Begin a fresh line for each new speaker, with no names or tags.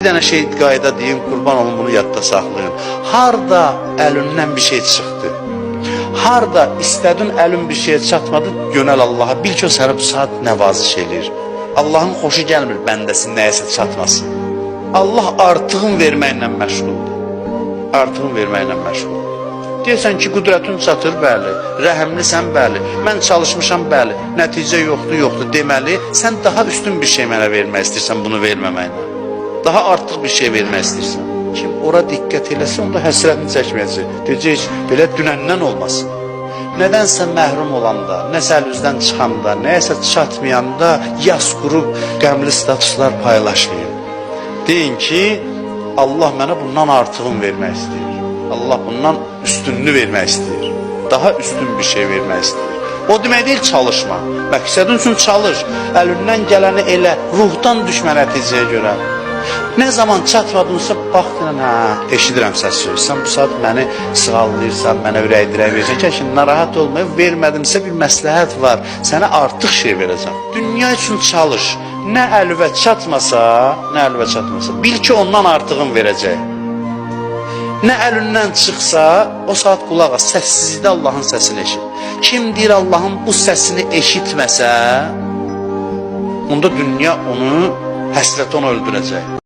Bir dənə şey qayda deyim, qurban olun, bunu yadda saxlayın. Harda əlindən bir şey çıxdı, harda istədin əlin bir şeye çatmadı, yönəl Allaha, bil ki o sənə bu saat nəvaziş eləyir. Allahın xoşu gəlmir bəndəsin nəyəsə çatmasın. Allah artığın verməklə məşğuldur. Artığın verməklə məşğuldur. Deyirsən ki, qüdrətin çatır, bəli, rəhəmlisən, bəli, mən çalışmışam, bəli, nəticə yoxdur, deməli, sən daha üstün bir şey mənə vermək istəyirsən bunu verməməklə. Daha artıq bir şey vermək istəyirsən. Kim ora diqqət eləsə, onda həsrətini çəkməyəcək. Deyəcək, belə dünəndən olmasın. Nədənsə məhrum olanda, nəsə əlüzdən çıxanda, nəyəsə çatmayanda yas qurub qəmli statuslar paylaşmayın. Deyin ki, Allah mənə bundan artığını vermək istəyir. Allah bundan üstünlüğü vermək istəyir. Daha üstün bir şey vermək istəyir. O demək deyil çalışma. Məqsədin üçün çalış. Əlindən gələni elə, ruhdan düşmə nəticəyə görə. Nə zaman çatmadınsa, bax, eşidirəm səsi. Sən bu saat məni sığallayırsan, mənə ürək-dirək verəcəkən, şimdi narahat olmayıb, vermədimsə bir məsləhət var. Sənə artıq şey verəcəm. Dünya üçün çalış. Nə əlüvə çatmasa, bil ki ondan artığın verəcək. Nə əlindən çıxsa, o saat qulaq as, səssizlikdə Allahın səsini eşit. Kim deyir Allahın bu səsini eşitməsə, onda dünya onu, həsrət onu öldürəcək.